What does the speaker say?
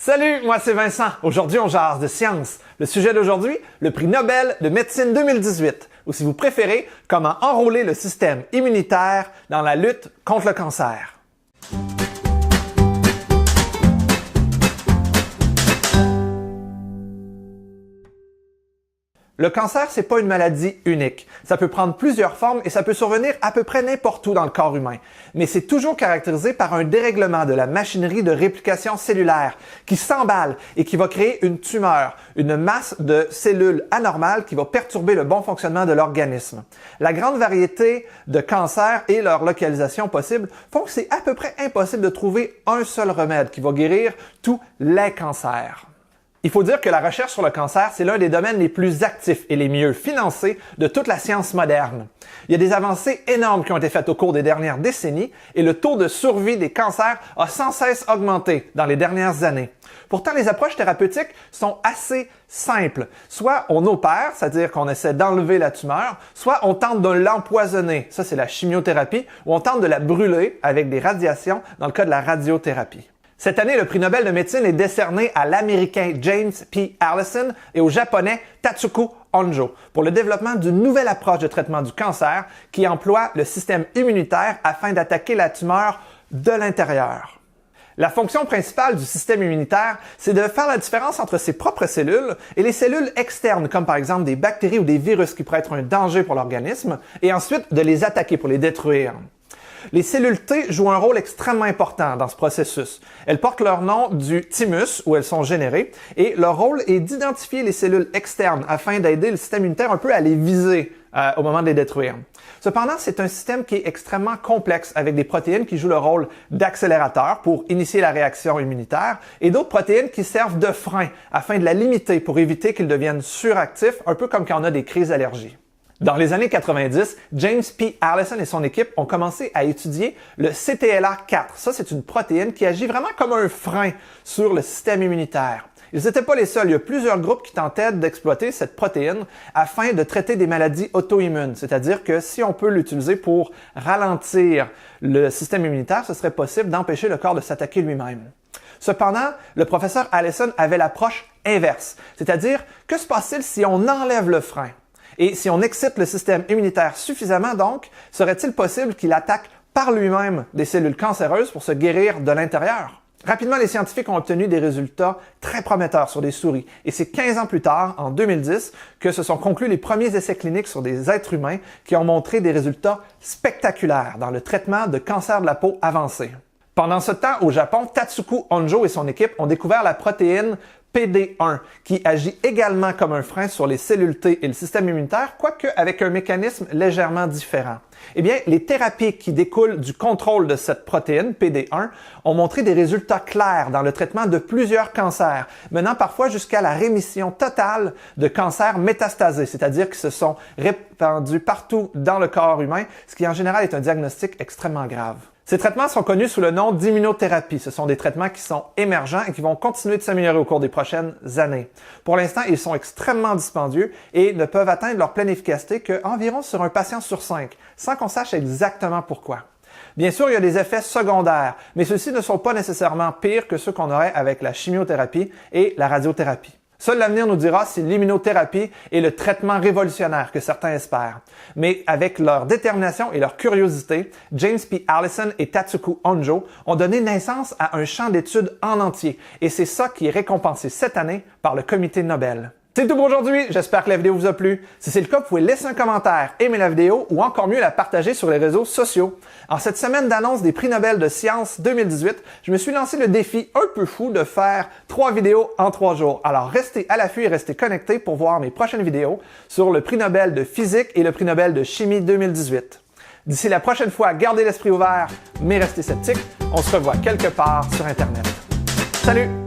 Salut, moi c'est Vincent. Aujourd'hui, on jase de science. Le sujet d'aujourd'hui, le prix Nobel de médecine 2018, ou si vous préférez, comment enrôler le système immunitaire dans la lutte contre le cancer. Le cancer, c'est pas une maladie unique. Ça peut prendre plusieurs formes et ça peut survenir à peu près n'importe où dans le corps humain. Mais c'est toujours caractérisé par un dérèglement de la machinerie de réplication cellulaire qui s'emballe et qui va créer une tumeur, une masse de cellules anormales qui va perturber le bon fonctionnement de l'organisme. La grande variété de cancers et leur localisation possible font que c'est à peu près impossible de trouver un seul remède qui va guérir tous les cancers. Il faut dire que la recherche sur le cancer, c'est l'un des domaines les plus actifs et les mieux financés de toute la science moderne. Il y a des avancées énormes qui ont été faites au cours des dernières décennies et le taux de survie des cancers a sans cesse augmenté dans les dernières années. Pourtant, les approches thérapeutiques sont assez simples. Soit on opère, c'est-à-dire qu'on essaie d'enlever la tumeur, soit on tente de l'empoisonner, ça c'est la chimiothérapie, ou on tente de la brûler avec des radiations dans le cas de la radiothérapie. Cette année, le prix Nobel de médecine est décerné à l'Américain James P. Allison et au Japonais Tatsuko Honjo pour le développement d'une nouvelle approche de traitement du cancer qui emploie le système immunitaire afin d'attaquer la tumeur de l'intérieur. La fonction principale du système immunitaire, c'est de faire la différence entre ses propres cellules et les cellules externes, comme par exemple des bactéries ou des virus qui pourraient être un danger pour l'organisme, et ensuite de les attaquer pour les détruire. Les cellules T jouent un rôle extrêmement important dans ce processus. Elles portent leur nom du thymus, où elles sont générées, et leur rôle est d'identifier les cellules externes afin d'aider le système immunitaire un peu à les viser au moment de les détruire. Cependant, c'est un système qui est extrêmement complexe avec des protéines qui jouent le rôle d'accélérateur pour initier la réaction immunitaire et d'autres protéines qui servent de frein afin de la limiter pour éviter qu'il devienne suractif, un peu comme quand on a des crises d'allergie. Dans les années 90, James P. Allison et son équipe ont commencé à étudier le CTLA4. Ça, c'est une protéine qui agit vraiment comme un frein sur le système immunitaire. Ils n'étaient pas les seuls. Il y a plusieurs groupes qui tentaient d'exploiter cette protéine afin de traiter des maladies auto-immunes. C'est-à-dire que si on peut l'utiliser pour ralentir le système immunitaire, ce serait possible d'empêcher le corps de s'attaquer lui-même. Cependant, le professeur Allison avait l'approche inverse. C'est-à-dire, que se passe-t-il si on enlève le frein? Et si on excite le système immunitaire suffisamment, donc, serait-il possible qu'il attaque par lui-même des cellules cancéreuses pour se guérir de l'intérieur? Rapidement, les scientifiques ont obtenu des résultats très prometteurs sur des souris. Et c'est 15 ans plus tard, en 2010, que se sont conclus les premiers essais cliniques sur des êtres humains qui ont montré des résultats spectaculaires dans le traitement de cancer de la peau avancé. Pendant ce temps, au Japon, Tatsuko Honjo et son équipe ont découvert la protéine PD1, qui agit également comme un frein sur les cellules T et le système immunitaire, quoique avec un mécanisme légèrement différent. Eh bien, les thérapies qui découlent du contrôle de cette protéine, PD1, ont montré des résultats clairs dans le traitement de plusieurs cancers, menant parfois jusqu'à la rémission totale de cancers métastasés, c'est-à-dire qui se sont répandus partout dans le corps humain, ce qui en général est un diagnostic extrêmement grave. Ces traitements sont connus sous le nom d'immunothérapie. Ce sont des traitements qui sont émergents et qui vont continuer de s'améliorer au cours des prochaines années. Pour l'instant, ils sont extrêmement dispendieux et ne peuvent atteindre leur pleine efficacité qu'environ sur un patient sur 5, sans qu'on sache exactement pourquoi. Bien sûr, il y a des effets secondaires, mais ceux-ci ne sont pas nécessairement pires que ceux qu'on aurait avec la chimiothérapie et la radiothérapie. Seul l'avenir nous dira si l'immunothérapie est le traitement révolutionnaire que certains espèrent. Mais avec leur détermination et leur curiosité, James P. Allison et Tatsuko Honjo ont donné naissance à un champ d'études en entier. Et c'est ça qui est récompensé cette année par le Comité Nobel. C'est tout pour aujourd'hui, j'espère que la vidéo vous a plu. Si c'est le cas, vous pouvez laisser un commentaire, aimer la vidéo ou encore mieux la partager sur les réseaux sociaux. En cette semaine d'annonce des prix Nobel de sciences 2018, je me suis lancé le défi un peu fou de faire 3 vidéos en 3 jours. Alors restez à l'affût et restez connectés pour voir mes prochaines vidéos sur le prix Nobel de physique et le prix Nobel de chimie 2018. D'ici la prochaine fois, gardez l'esprit ouvert, mais restez sceptiques. On se revoit quelque part sur Internet. Salut!